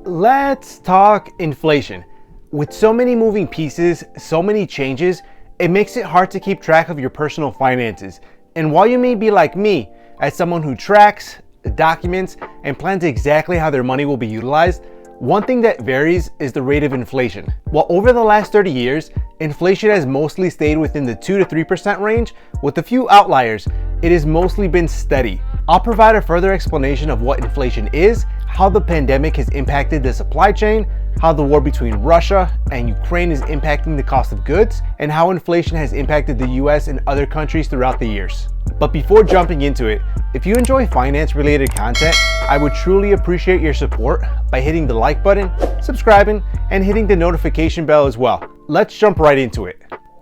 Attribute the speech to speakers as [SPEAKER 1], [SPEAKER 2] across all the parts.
[SPEAKER 1] Let's talk inflation. With so many moving pieces, so many changes, it makes it hard to keep track of your personal finances. And while you may be like me, as someone who tracks, documents, and plans exactly how their money will be utilized, one thing that varies is the rate of inflation. While over the last 30 years, inflation has mostly stayed within the 2 to 3% range, with a few outliers, it has mostly been steady. I'll provide a further explanation of what inflation is, how the pandemic has impacted the supply chain, how the war between Russia and Ukraine is impacting the cost of goods, and how inflation has impacted the US and other countries throughout the years. But before jumping into it, if you enjoy finance-related content, I would truly appreciate your support by hitting the like button, subscribing, and hitting the notification bell as well. Let's jump right into it.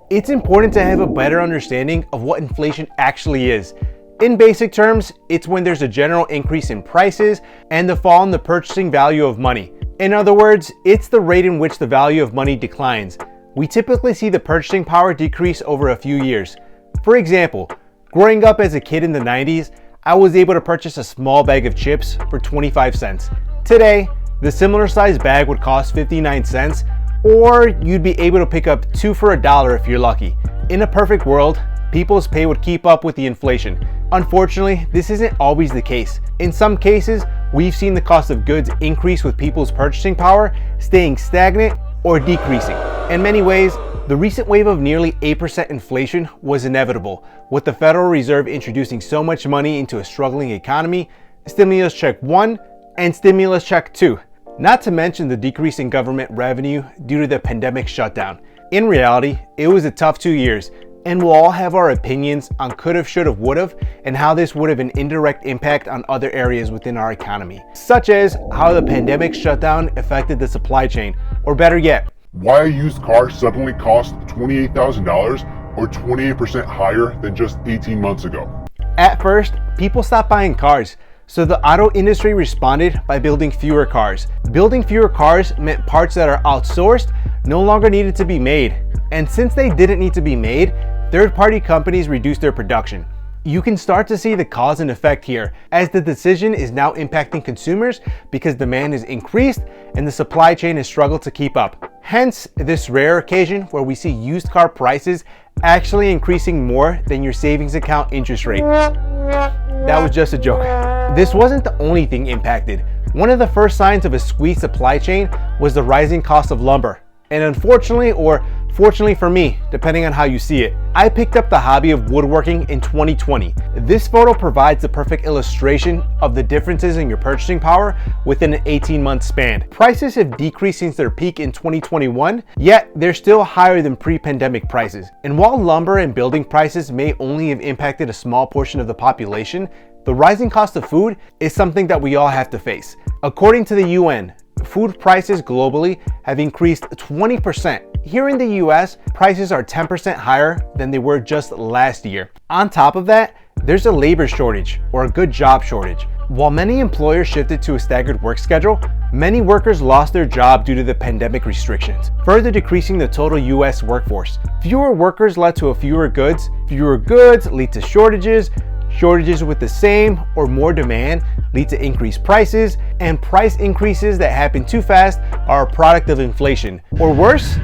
[SPEAKER 1] It's important to have a better understanding of what inflation actually is. In basic terms, it's when there's a general increase in prices and the fall in the purchasing value of money. In other words, it's the rate in which the value of money declines. We typically see the purchasing power decrease over a few years. For example, growing up as a kid in the 90s, I was able to purchase a small bag of chips for 25 cents. Today, the similar sized bag would cost 59 cents, or you'd be able to pick up 2 for $1 if you're lucky. In a perfect world, people's pay would keep up with the inflation. Unfortunately, this isn't always the case. In some cases, we've seen the cost of goods increase with people's purchasing power staying stagnant or decreasing. In many ways, the recent wave of nearly 8% inflation was inevitable, with the Federal Reserve introducing so much money into a struggling economy, Stimulus Check 1 and Stimulus Check 2, not to mention the decrease in government revenue due to the pandemic shutdown. In reality, it was a tough 2 years, and we'll all have our opinions on could've, should've, would've, and how this would have an indirect impact on other areas within our economy, such as how the pandemic shutdown affected the supply chain, or better yet,
[SPEAKER 2] why a used car suddenly cost $28,000 or 28% higher than just 18 months ago.
[SPEAKER 1] At first, people stopped buying cars, so the auto industry responded by building fewer cars. Building fewer cars meant parts that are outsourced no longer needed to be made. And since they didn't need to be made, third-party companies reduced their production. You can start to see the cause and effect here, as the decision is now impacting consumers because demand has increased and the supply chain has struggled to keep up. Hence, this rare occasion where we see used car prices actually increasing more than your savings account interest rate. That was just a joke. This wasn't the only thing impacted. One of the first signs of a squeezed supply chain was the rising cost of lumber. And unfortunately, or fortunately for me, depending on how you see it, I picked up the hobby of woodworking in 2020. This photo provides the perfect illustration of the differences in your purchasing power within an 18-month span. Prices have decreased since their peak in 2021, yet they're still higher than pre-pandemic prices. And while lumber and building prices may only have impacted a small portion of the population, the rising cost of food is something that we all have to face. According to the UN, food prices globally have increased 20%. Here in the US, prices are 10% higher than they were just last year. On top of that, there's a labor shortage or a good job shortage. While many employers shifted to a staggered work schedule, many workers lost their job due to the pandemic restrictions, further decreasing the total US workforce. Fewer workers led to fewer goods lead to shortages. Shortages with the same or more demand lead to increased prices, and price increases that happen too fast are a product of inflation. Or worse,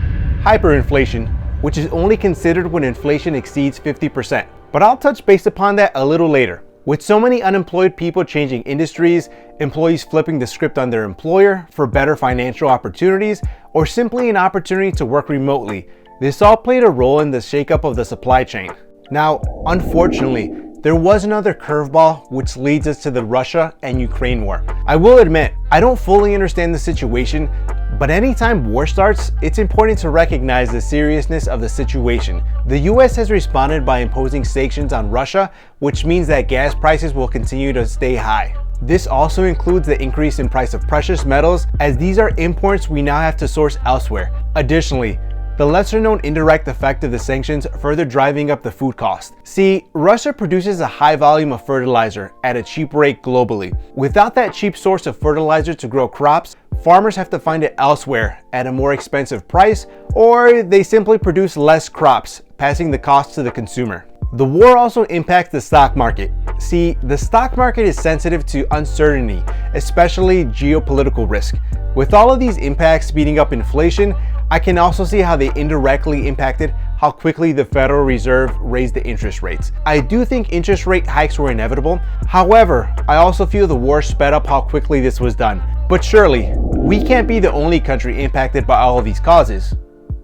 [SPEAKER 1] hyperinflation, which is only considered when inflation exceeds 50%. But I'll touch base upon that a little later. With so many unemployed people changing industries, employees flipping the script on their employer for better financial opportunities, or simply an opportunity to work remotely, this all played a role in the shakeup of the supply chain. Now, unfortunately, there was another curveball which leads us to the Russia and Ukraine war. I will admit, I don't fully understand the situation, but anytime war starts, it's important to recognize the seriousness of the situation. The US has responded by imposing sanctions on Russia, which means that gas prices will continue to stay high. This also includes the increase in price of precious metals, as these are imports we now have to source elsewhere. Additionally, the lesser-known indirect effect of the sanctions further driving up the food cost. See, Russia produces a high volume of fertilizer at a cheap rate globally. Without that cheap source of fertilizer to grow crops, farmers have to find it elsewhere at a more expensive price, or they simply produce less crops, passing the cost to the consumer. The war also impacts the stock market. See, the stock market is sensitive to uncertainty, especially geopolitical risk. With all of these impacts speeding up inflation, I can also see how they indirectly impacted how quickly the Federal Reserve raised the interest rates. I do think interest rate hikes were inevitable. However, I also feel the war sped up how quickly this was done. But surely, we can't be the only country impacted by all of these causes,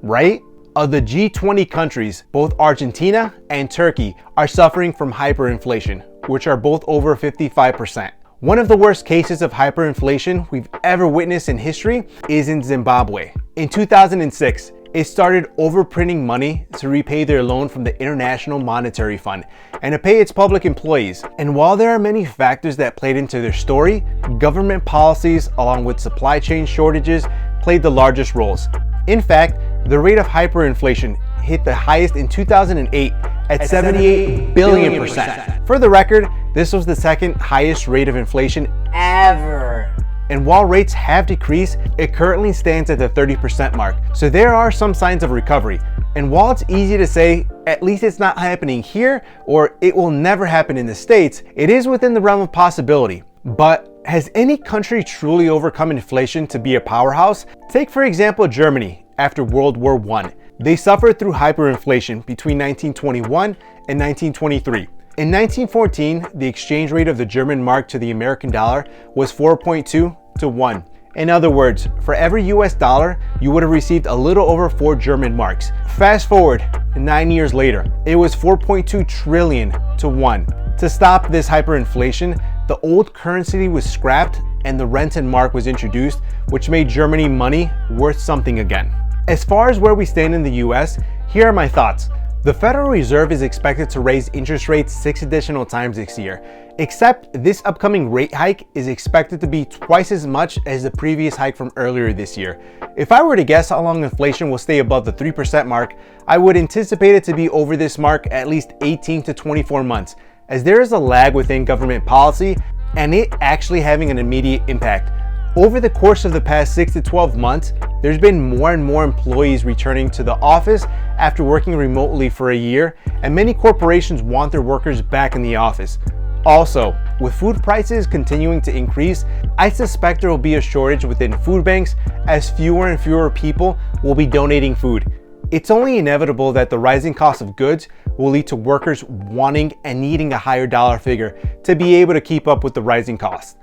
[SPEAKER 1] right? Of the G20 countries, both Argentina and Turkey are suffering from hyperinflation, which are both over 55%. One of the worst cases of hyperinflation we've ever witnessed in history is in Zimbabwe. In 2006, it started overprinting money to repay their loan from the International Monetary Fund and to pay its public employees. And while there are many factors that played into their story, government policies along with supply chain shortages played the largest roles. In fact, the rate of hyperinflation hit the highest in 2008 at 78 billion percent. For the record, this was the second highest rate of inflation ever. And while rates have decreased, it currently stands at the 30% mark. So there are some signs of recovery. And while it's easy to say, at least it's not happening here, or it will never happen in the States, it is within the realm of possibility. But has any country truly overcome inflation to be a powerhouse? Take for example Germany after World War I. They suffered through hyperinflation between 1921 and 1923. In 1914, the exchange rate of the German mark to the American dollar was 4.2 to 1. In other words, for every US dollar, you would have received a little over 4 German marks. Fast forward 9 years later, it was 4.2 trillion to 1. To stop this hyperinflation, the old currency was scrapped and the Renten mark was introduced, which made Germany money worth something again. As far as where we stand in the US, here are my thoughts. The Federal Reserve is expected to raise interest rates 6 additional times this year, except this upcoming rate hike is expected to be twice as much as the previous hike from earlier this year. If I were to guess how long inflation will stay above the 3% mark, I would anticipate it to be over this mark at least 18 to 24 months, as there is a lag within government policy and it actually having an immediate impact. Over the course of the past 6 to 12 months, there's been more and more employees returning to the office after working remotely for a year, and many corporations want their workers back in the office. Also, with food prices continuing to increase, I suspect there will be a shortage within food banks as fewer and fewer people will be donating food. It's only inevitable that the rising cost of goods will lead to workers wanting and needing a higher dollar figure to be able to keep up with the rising costs.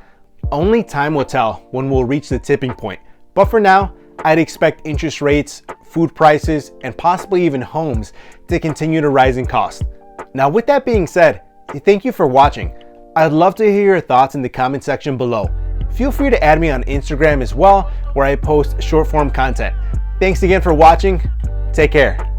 [SPEAKER 1] Only time will tell when we'll reach the tipping point. But for now, I'd expect interest rates, food prices, and possibly even homes to continue to rise in cost. Now, with that being said, thank you for watching. I'd love to hear your thoughts in the comment section below. Feel free to add me on Instagram as well, where I post short form content. Thanks again for watching. Take care.